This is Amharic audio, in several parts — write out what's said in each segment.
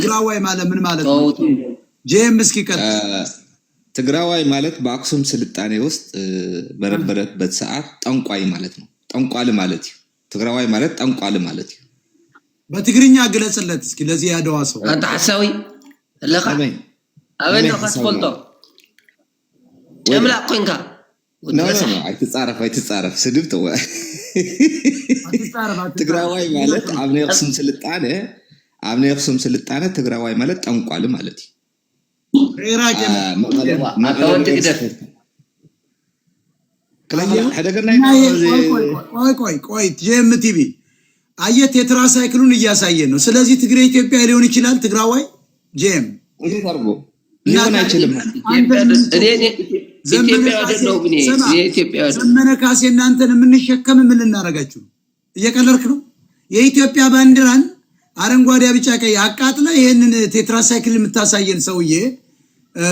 ትግራዋይ ማለት ምን ማለት ነው? ጄም እስኪ ቀጥ ትግራዋይ ማለት በአክሱም ስልጣኔ ውስጥ በነበረበት ሰዓት ጠንቋይ ማለት ነው። ጠንቋል ማለት ነው። ትግራዋይ ማለት ጠንቋል ማለት ነው። በትግርኛ ግለጽለት እስኪ ለዚህ ያደዋ ሰው አንተ ሐሳዊ ለኻ አበነ ኸስፈልጦ ጀምላ ቆንካ አይትጻረፍ ስድብ ተው ትግራዋይ ማለት አብነ አክሱም ስልጣኔ ትግራዋይ ማለት ጠንቋል ማለት ነው። ኢራቅ ቆይ ጄም ቲቪ አየት የትራሳይክሉን እያሳየን ነው። ስለዚህ ትግሬ ኢትዮጵያ ሊሆን ይችላል። ትግራዋይ ጄም እንዴት አርጎ ሊሆን አይችልም። ዘመነ ካሴ እናንተን የምንሸከም ምን ልናረጋችሁ? እየቀለድክ ነው። የኢትዮጵያ ባንዲራን አረንጓዴ ቢጫ ቀይ አቃጥለ ይሄንን ቴትራሳይክል የምታሳየን ሰውዬ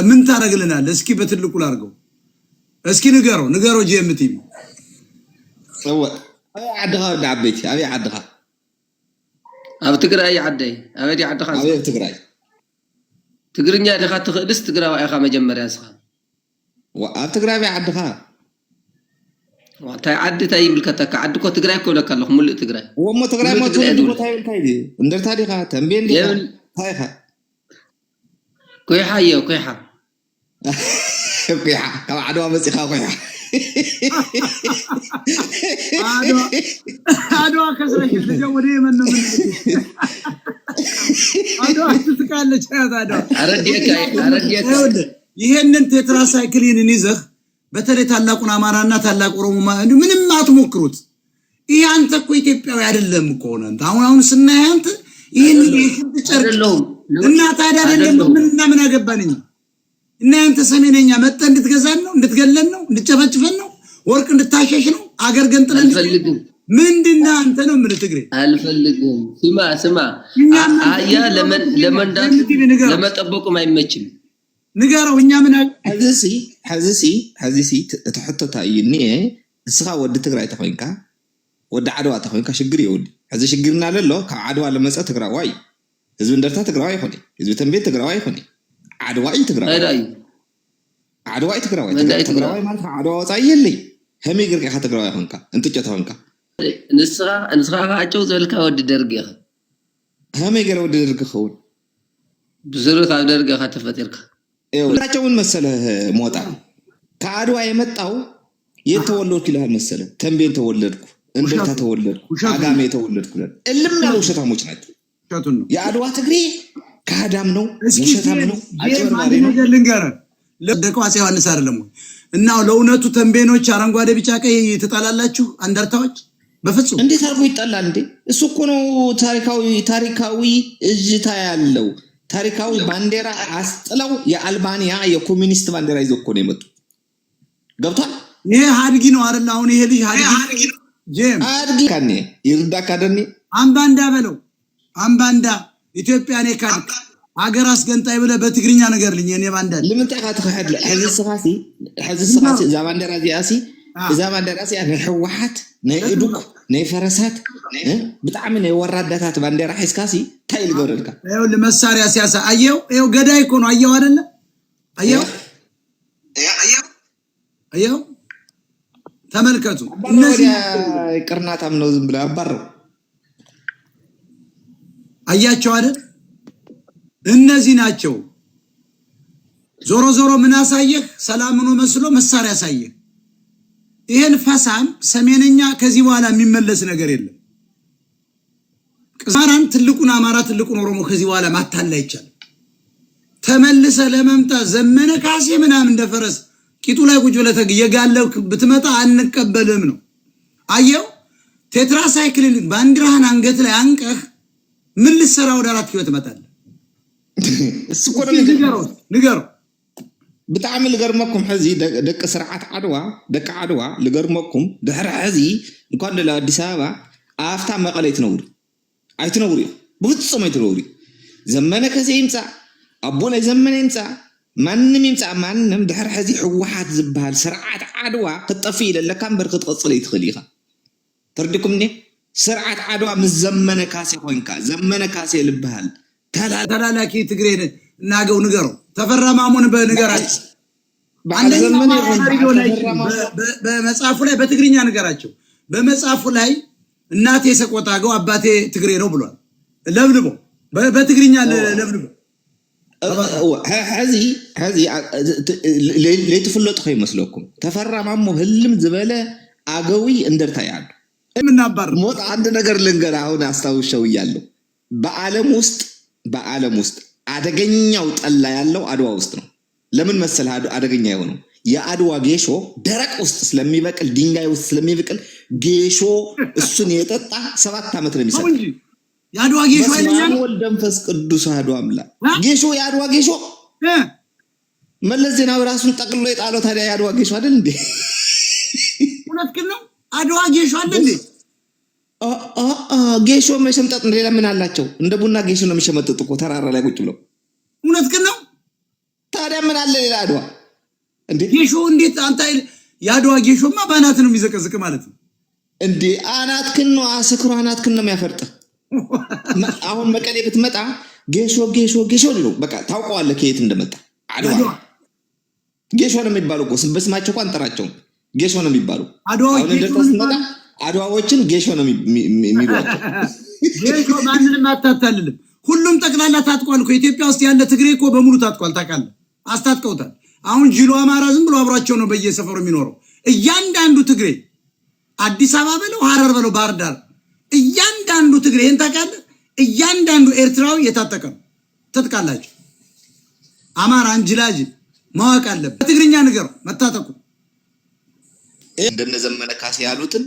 ምን ታረግልናል? እስኪ በትልቁ ላርገው። እስኪ ንገረው ጄም ቲቪ ሰው عدها دعبتي أبي عدها أبو تقرأي عدي أبي عدها أبي تقرأي تقرني عدها بس تقرأ يا خا مجمر يا صاحب وأب تقرأ أبي عدها وتاي عد تاي ملكتك عدك تقرأ كله كله مل تقرأ وما تقرأ ما تقول تاي تاي ندر تاريخها تنبين لي تايها كوي حيو كوي ح كوي ح كم عدوا بس يخا كوي ح አድዋ ከስረሽ ተጀወደ የመነ ምን አድዋ ትስቃለች አድዋ አረዲካ ይሄንን ቴትራሳይክሊንን ይዘህ በተለይ ታላቁን አማራና ታላቁ ኦሮሞ ምንም አትሞክሩት። ይሄ አንተ እኮ ኢትዮጵያዊ አይደለም እኮ ነው። አሁን ስናይ አንተ ይሄን ይችላል እና ታዲያ አይደለም ምን አገባንኝ እና አንተ ሰሜነኛ መጣ እንድትገዛን ነው እንድትገለን ነው እንድትጨፈጭፈን ነው ወርቅ እንድታሸሽ ነው አገር ገንጥለን አልፈልግም ምንድነው አንተ ነው ምን ትግሬ አልፈልግም ስማ አያ ለመንዳት ለመጠበቁም አይመችም ንገረው እኛ ምን حزسي تحطه تايني እስኻ ወድ ትግራይ ተኾንካ ወድ ዓድዋ ተኾንካ ሽግር ይውድ ሕዚ ሽግርና ለሎ ካብ ዓድዋ ለመፀ ትግራዋይ ህዝብ እንደርታ ትግራዋይ ይኾን ህዝብ ተንቤት ትግራዋይ ይኾን عدوائي تقرأ عدوائي تقرأ ما تفهم عدوا وصايلي هم يقرأ كه تقرأ يا هونكا أنت جت هونكا نسخة عجوز زلك ود درجة هم يقرأ ود درجة خون بزرق على درجة خاتفتيرك إيوه لا تجون مسألة موتى كعدوائي متأو يتولد كلها المسألة تنبين تولدك أنت تتولد عدامي تولدك اللي من الوشة موجنات يا عدوا تقري ካዳም ነው ይሸታም ነው አጭበርባሪ ነው ልንገር ለደቀው አጼ ዮሐንስ አይደለም እና ለኡነቱ ተንቤኖች አረንጓዴ ቢጫ ቀይ ተጣላላችሁ አንደርታዎች በፍጹም እንዴት አርጎ ይጣላል እንዴ? እሱ እኮ ነው ታሪካዊ እጅታ ያለው ታሪካዊ ባንዲራ አስጥለው የአልባኒያ የኮሙኒስት ባንዲራ ይዘው እኮ ነው የመጡ ገብቷል። ይሄ ሀድጊ ነው አይደል? አሁን ይሄ ልጅ ሀድጊ ጄም ሀድጊ ካኔ ይርዳ ካደኒ አምባንዳ በለው አምባንዳ ኢትዮጵያ ኔ ካድ ሀገር አስገንጣይ ብለ በትግርኛ ነገር ልኝ እኔ ባንዳል ለምን ተቃተ ከሐድ ለሐዝ ስኻሲ ዛባንደራ ዚያሲ ዛባንደራ ዚያ ህወሓት ነይዱክ ነይ ፈረሳት በጣም ነው ወራዳታት ባንደራ ሒስካሲ ታይል ገረልካ ይኸው ለመሳሪያ ሲያሳ አየው ይኸው ገዳይ እኮ ነው አየው አይደለ አየው ተመልከቱ እነዚህ ቅርናታም ነው ዝም ብለ አባረው አያቸው አይደል? እነዚህ ናቸው። ዞሮ ምን አሳየህ? ሰላም ነው መስሎ መሳሪያ አሳየህ። ይሄን ፈሳም ሰሜነኛ ከዚህ በኋላ የሚመለስ ነገር የለም። ቅዛራን ትልቁን አማራ ትልቁን ኦሮሞ ከዚህ በኋላ ማታላ ይቻላል። ተመልሰ ለመምጣት ዘመነ ካሴ ምናምን እንደፈረስ ቂጡ ላይ ቁጭ ብለህ የጋለብክ ብትመጣ አንቀበልም ነው። አየው ቴትራሳይክልን ባንዲራህን አንገት ላይ አንቀህ ምን ልሰራ ወደ 4 ኪሎ ተመጣጣ እሱ ቆደም ንገሩ بتعمل لغرمكم حزي دق سرعات عدوى لغرمكم دحر حزي እንኳን ለአዲስ አበባ አፍታ መቀሌ ትነውሪ አይትነውሪ በፍጹም አይትነውሪ ዘመነ ከዚህ ይምጻ አቦና ዘመነ ይምጻ ማንንም ይምጻ ማንንም ድሕር ሕዚ ሕወሓት ዝበሃል ስርዓት ዓድዋ ክጠፊ ኢለለካ እምበር ክትቀፅል ይትኽእል ኢኻ ተርዲኩም ኒ ስርዓት ዓድዋ ምስ ዘመነ ካሴ ኮይንካ ዘመነ ካሴ ልበሃል ተላላኪ ትግሬ እናገው ንገረው። ተፈራ ማሞን በንገራቸው በመጽሐፉ ላይ በትግርኛ ንገራቸው። በመጽሐፉ ላይ እናቴ ሰቆጣ አገው አባቴ ትግሬ ነው ብሏል። ለብልቦ በትግርኛ ለብልቦ ሕዚ ለይትፍለጡ ከይመስለኩም ተፈራ ማሞ ህልም ዝበለ አገዊ እንደርታ ያሉ ምናባር ሞት አንድ ነገር ልንገር። አሁን አስታውሻው እያለሁ በዓለም ውስጥ አደገኛው ጠላ ያለው አድዋ ውስጥ ነው። ለምን መሰለህ አደገኛ የሆነው? የአድዋ ጌሾ ደረቅ ውስጥ ስለሚበቅል ድንጋይ ውስጥ ስለሚበቅል ጌሾ እሱን የጠጣ 7 ዓመት ነው የሚሰጥ። የአድዋ ጌሾ አይደለም ወልደ መንፈስ ቅዱስ አሐዱ አምላክ ጌሾ የአድዋ ጌሾ መለስ ዜናዊ ራሱን ጠቅልሎ የጣለው ታዲያ የአድዋ ጌሾ አይደል እንዴ? እውነት ግን ነው አድዋ ጌሾ አለ እንዴ? ጌሾ መሸምጠጥ ሌላ ምን አላቸው? እንደ ቡና ጌሾ ነው የሚሸመጥጡ እኮ ተራራ ላይ ቁጭ ብለው። እውነት ግን ነው ታዲያ ምን አለ ሌላ አድዋ እንዴ? ጌሾ እንዴት አንተ የአድዋ ጌሾማ በአናት ነው የሚዘቀዝቅ ማለት ነው እንዴ? አናትክን ነው አስክሮ አናትክን ነው የሚያፈርጥ። አሁን መቀሌ ብትመጣ ጌሾ ጌሾ ጌሾ ነው በቃ ታውቀዋለህ ከየት እንደመጣ። አድዋ ጌሾ ነው የሚባለው እኮ በስማቸው እንኳን ጠራቸው ጌሾ ነው የሚባለው። አሁን እንደተስመጣ አድዋዎችን ጌሾ ነው የሚሏቸው። ጌሾ ማንንም አታታልልም። ሁሉም ጠቅላላ ታጥቋል እኮ ኢትዮጵያ ውስጥ ያለ ትግሬ እኮ በሙሉ ታጥቋል። ታውቃለህ? አስታጥቀውታል። አሁን ጅሎ አማራ ዝም ብሎ አብሯቸው ነው በየሰፈሩ የሚኖረው። እያንዳንዱ ትግሬ አዲስ አበባ በለው ሐረር በለው ባህር ዳር እያንዳንዱ ትግሬ ይሄን ታውቃለህ? እያንዳንዱ ኤርትራዊ የታጠቀ ነው። ትጥቃላችሁ። አማራ እንጅላጅ ማወቅ አለበት። በትግርኛ ንገረው መታጠቁ እንደነ ዘመነ ካሴ ያሉትን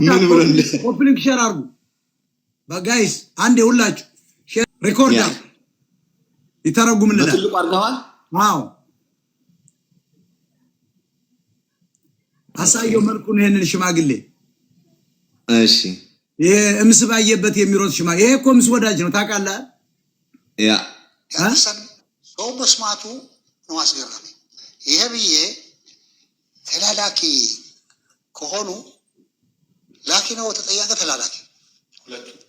ምን ብሎ ኮፕሊንግ ሼር አድርጉ በጋይስ አንዴ ሁላችሁ ሼር ሪኮርድ ይተረጉምልናል። በትልቁ አድርገዋል። ዋው አሳየው መልኩን ይሄንን ሽማግሌ። እሺ ይሄ እምስ ባየበት የሚሮጥ ሽማግሌ ይሄ እኮ ምስ ወዳጅ ነው ታውቃለህ? ያ ሰው መስማቱ ነው አስገራሚ። ይሄ ብዬ ተላላኪ ከሆኑ ላኪ ነው ተጠያቂ ተላላኪ